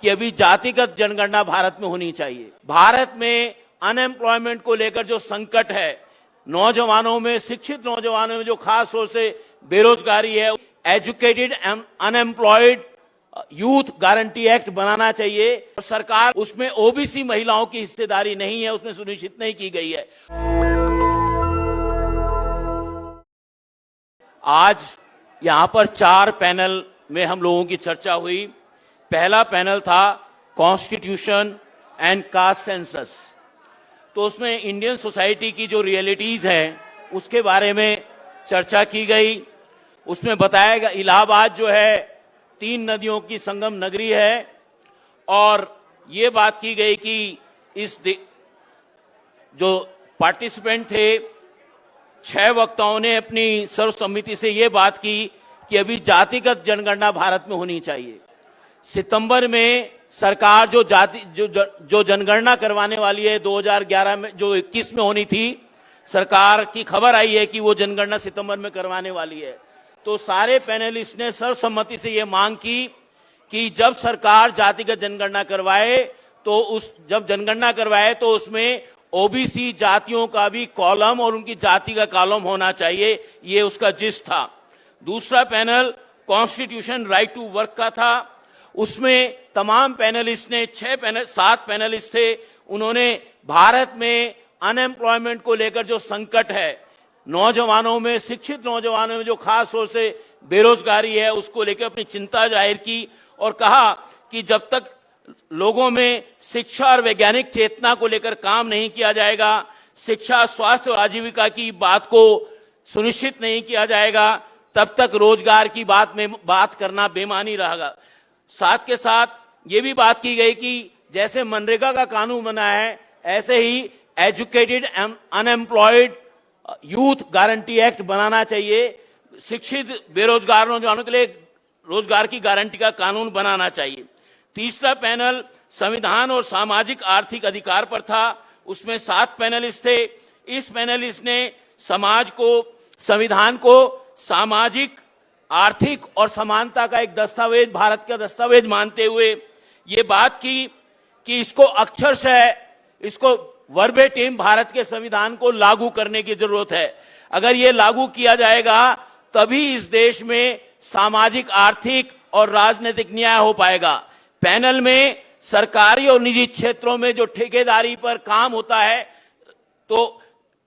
कि अभी जातिगत जनगणना भारत में होनी चाहिए। भारत में अनएम्प्लॉयमेंट को लेकर जो संकट है, नौजवानों में, शिक्षित नौजवानों में जो खास तौर से बेरोजगारी है, educated unemployed youth guarantee act बनाना चाहिए। और सरकार उसमें ओबीसी महिलाओं की हिस्सेदारी नहीं है, उसमें सुनिश्चित नहीं की गई है। आज यहां पर 4 पैनल में हम लोगों की चर्चा हुई। पहला पैनल था कॉन्स्टिट्यूशन एंड कास्ट सेंसस। तो उसमें इंडियन सोसाइटी की जो रियलिटीज हैं उसके बारे में चर्चा की गई। उसमें बताया गया इलाहाबाद जो है 3 नदियों की संगम नगरी है, और ये बात की गई कि जो पार्टिसिपेंट थे 6 वक्ताओं ने अपनी सर्वसम्मति से ये बात की कि अभी जातिगत जनगणना भारत में होनी चाहिए। सितंबर में सरकार जो जनगणना करवाने वाली है 2011 में, जो 21 में होनी थी, सरकार की खबर आई है कि वो जनगणना सितंबर में करवाने वाली है। तो सारे पैनलिस्ट ने सर्वसम्मति से ये मांग की कि जब सरकार जातिगत जनगणना करवाए तो उसमें ओबीसी जातियों का भी कॉलम और उनकी जाति का कॉलम होना चाहिए। ये उसका जिस्ट था। दूसरा panel constitution right to work का था। उसमें तमाम पैनलिस्ट ने 7 पैनलिस्ट थे, उन्होंने भारत में अनएम्प्लॉयमेंट को लेकर जो संकट है, नौजवानों में, शिक्षित नौजवानों में जो खास तौर से बेरोजगारी है, उसको लेकर अपनी चिंता जाहिर की और कहा कि जब तक लोगों में शिक्षा और वैज्ञानिक चेतना को लेकर काम नहीं किया जाएगा, शिक्षा, स्वास्थ्य और आजीविका की बात को सुनिश्चित नहीं किया जाएगा, तब तक रोजगार की बात करना बेमानी रहेगा। साथ के साथ ये भी बात की गई कि जैसे मनरेगा का कानून बना है, ऐसे ही educated unemployed youth guarantee act बनाना चाहिए। शिक्षित बेरोजगार नौजवानों के लिए रोजगार की गारंटी का कानून बनाना चाहिए। तीसरा पैनल संविधान और सामाजिक आर्थिक अधिकार पर था। उसमें 7 पैनलिस्ट थे। इस पैनलिस्ट ने संविधान को सामाजिक, आर्थिक और समानता का एक दस्तावेज, भारत का दस्तावेज मानते हुए ये बात की कि इसको वर्बेटिम भारत के संविधान को लागू करने की जरूरत है। अगर ये लागू किया जाएगा तभी इस देश में सामाजिक, आर्थिक और राजनीतिक न्याय हो पाएगा। पैनल में सरकारी और निजी क्षेत्रों में जो ठेकेदारी पर काम होता है, तो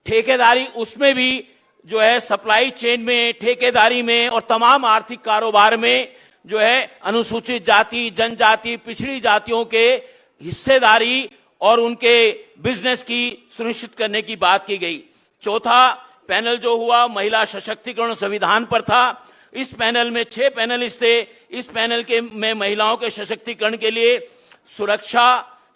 ठेकेदारी उसमें भी जो है सप्लाई चेन में, ठेकेदारी में और तमाम आर्थिक कारोबार में जो है अनुसूचित जाति, जनजाति, पिछड़ी जातियों के हिस्सेदारी और उनके बिजनेस की सुनिश्चित करने की बात की गई। चौथा पैनल जो हुआ महिला सशक्तिकरण संविधान पर था। इस पैनल में 6 पैनलिस्ट थे। इस पैनल में महिलाओं के सशक्तिकरण के लिए सुरक्षा,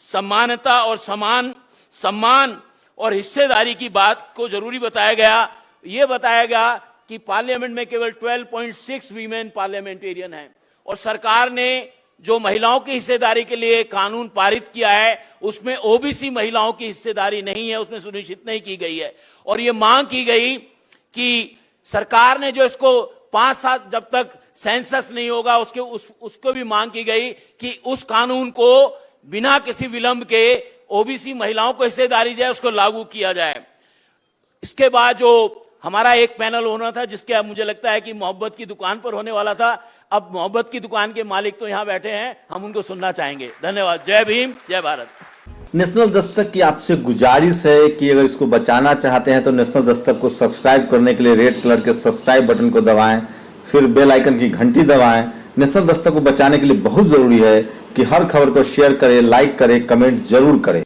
समानता और सम्मान और हिस्सेदारी की बात को जरूरी बताया गया। ये बताया गया कि पार्लियामेंट में केवल 12.6 वीमेन पार्लियामेंटेरियन हैं, और सरकार ने जो महिलाओं की हिस्सेदारी के लिए कानून पारित किया है उसमें ओबीसी महिलाओं की हिस्सेदारी नहीं है, उसमें सुनिश्चित नहीं की गई है। और ये मांग की गई कि सरकार ने जो इसको 5 साल जब तक सेंसस नहीं होगा उसको भी मांग की गई कि उस कानून को बिना किसी विलंब के ओबीसी महिलाओं को हिस्सेदारी जाए, उसको लागू किया जाए। इसके बाद जो हमारा एक पैनल होना था, जिसके मुझे लगता है कि मोहब्बत की दुकान पर होने वाला था, अब मोहब्बत की दुकान के मालिक तो यहाँ बैठे हैं, हम उनको सुनना चाहेंगे। धन्यवाद। जय भीम, जय भारत। नेशनल दस्तक की आपसे गुजारिश है कि अगर इसको बचाना चाहते हैं तो नेशनल दस्तक को सब्सक्राइब करने के लिए रेड कलर के सब्सक्राइब बटन को दबाएं, फिर बेल आइकन की घंटी दबाएं। नेशनल दस्तक को बचाने के लिए बहुत जरूरी है कि हर खबर को शेयर करें, लाइक करें, कमेंट जरूर करें।